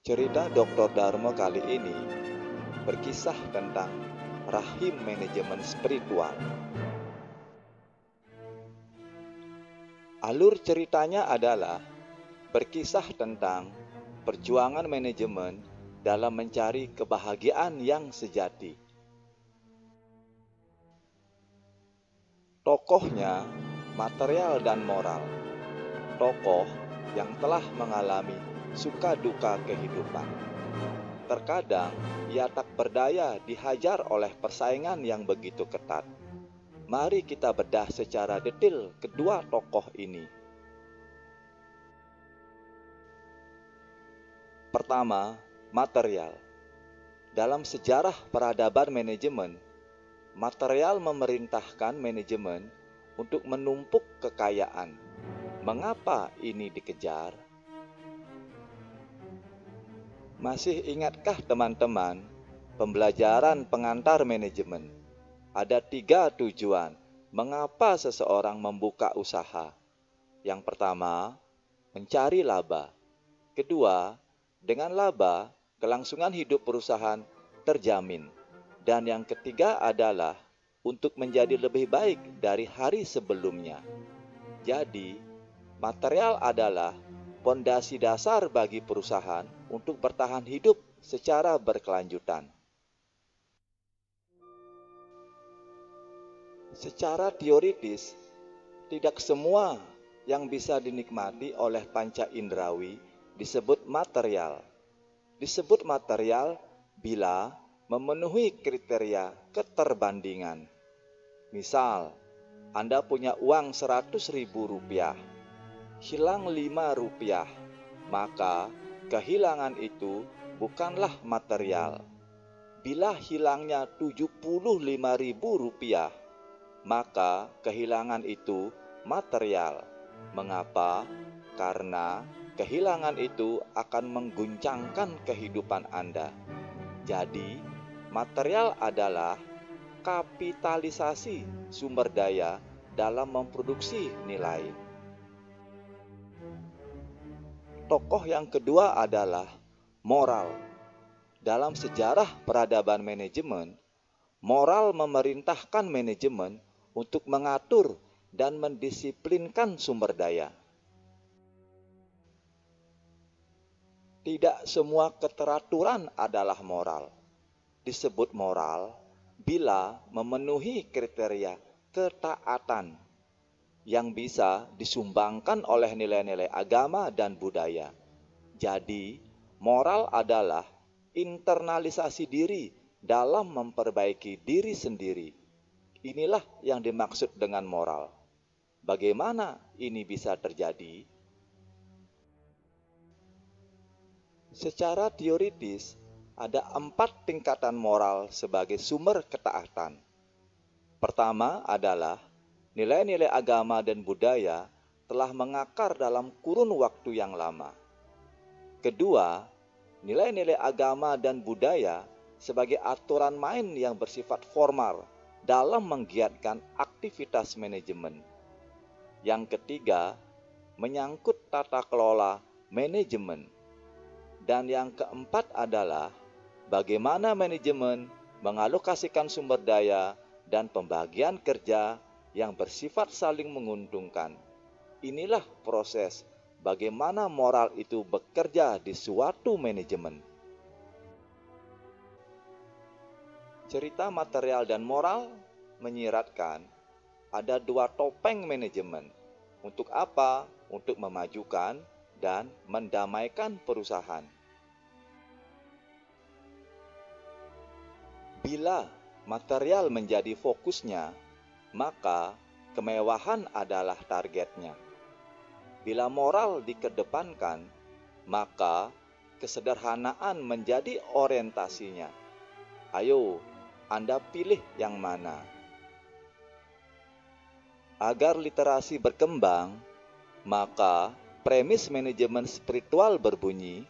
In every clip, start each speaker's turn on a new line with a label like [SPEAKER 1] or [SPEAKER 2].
[SPEAKER 1] Cerita Dr. Darmo kali ini berkisah tentang rahim manajemen spiritual. Alur ceritanya adalah berkisah tentang perjuangan manajemen dalam mencari kebahagiaan yang sejati. Tokohnya material dan moral. Tokoh yang telah mengalami suka duka kehidupan. Terkadang ia tak berdaya dihajar oleh persaingan yang begitu ketat. Mari kita bedah secara detail kedua tokoh ini. Pertama, material. Dalam sejarah peradaban manajemen, material memerintahkan manajemen untuk menumpuk kekayaan. Mengapa ini dikejar? Masih ingatkah teman-teman pembelajaran pengantar manajemen? Ada 3 tujuan mengapa seseorang membuka usaha. Yang pertama, mencari laba. Kedua, dengan laba, kelangsungan hidup perusahaan terjamin. Dan yang ketiga adalah untuk menjadi lebih baik dari hari sebelumnya. Jadi, material adalah pondasi dasar bagi perusahaan untuk bertahan hidup secara berkelanjutan. Secara teoritis, tidak semua yang bisa dinikmati oleh panca indrawi disebut material. Disebut material bila memenuhi kriteria keterbandingan. Misal, Anda punya uang Rp100.000, hilang Rp5, maka kehilangan itu bukanlah material. Bila hilangnya Rp75.000, maka kehilangan itu material. Mengapa? Karena kehilangan itu akan mengguncangkan kehidupan Anda. Jadi, material adalah kapitalisasi sumber daya dalam memproduksi nilai. Tokoh yang kedua adalah moral. Dalam sejarah peradaban manajemen, moral memerintahkan manajemen untuk mengatur dan mendisiplinkan sumber daya. Tidak semua keteraturan adalah moral. Disebut moral bila memenuhi kriteria ketaatan yang bisa disumbangkan oleh nilai-nilai agama dan budaya. Jadi, moral adalah internalisasi diri dalam memperbaiki diri sendiri. Inilah yang dimaksud dengan moral. Bagaimana ini bisa terjadi? Secara teoritis, ada 4 tingkatan moral sebagai sumber ketaatan. Pertama adalah nilai-nilai agama dan budaya telah mengakar dalam kurun waktu yang lama. Kedua, nilai-nilai agama dan budaya sebagai aturan main yang bersifat formal dalam menggiatkan aktivitas manajemen. Yang ketiga, menyangkut tata kelola manajemen. Dan yang keempat adalah bagaimana manajemen mengalokasikan sumber daya dan pembagian kerja yang bersifat saling menguntungkan. Inilah proses bagaimana moral itu bekerja di suatu manajemen. Cerita material dan moral menyiratkan ada 2 topeng manajemen. Untuk apa? Untuk memajukan dan mendamaikan perusahaan. Bila material menjadi fokusnya, maka kemewahan adalah targetnya. Bila moral dikedepankan, maka kesederhanaan menjadi orientasinya. Ayo, Anda pilih yang mana? Agar literasi berkembang, maka premis manajemen spiritual berbunyi,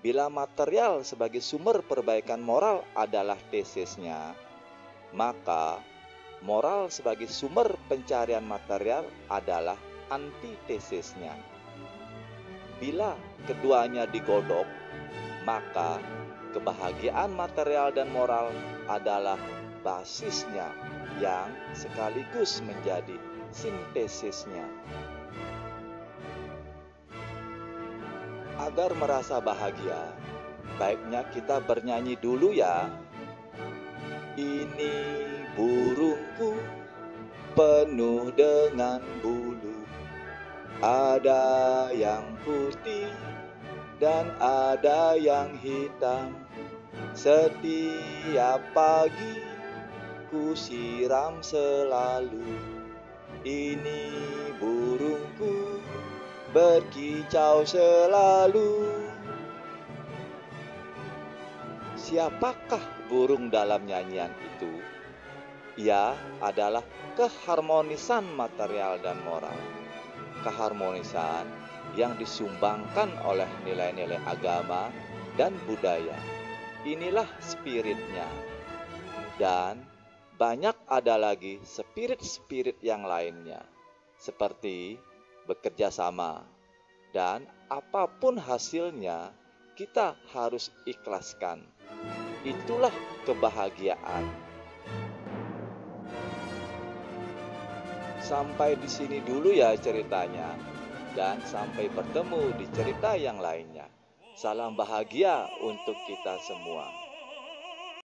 [SPEAKER 1] bila material sebagai sumber perbaikan moral adalah tesisnya, maka moral sebagai sumber pencarian material adalah antitesisnya. Bila keduanya digodok, maka kebahagiaan material dan moral adalah basisnya yang sekaligus menjadi sintesisnya. Agar merasa bahagia, baiknya kita bernyanyi dulu ya. Ini burungku penuh dengan bulu, ada yang putih dan ada yang hitam. Setiap pagi ku siram selalu. Ini burungku berkicau selalu. Siapakah burung dalam nyanyian itu? Ia adalah keharmonisan material dan moral. Keharmonisan yang disumbangkan oleh nilai-nilai agama dan budaya. Inilah spiritnya. Dan banyak ada lagi spirit-spirit yang lainnya, seperti bekerja sama, dan apapun hasilnya kita harus ikhlaskan. Itulah kebahagiaan. Sampai di sini dulu ya ceritanya, dan sampai bertemu di cerita yang lainnya. Salam bahagia untuk kita semua.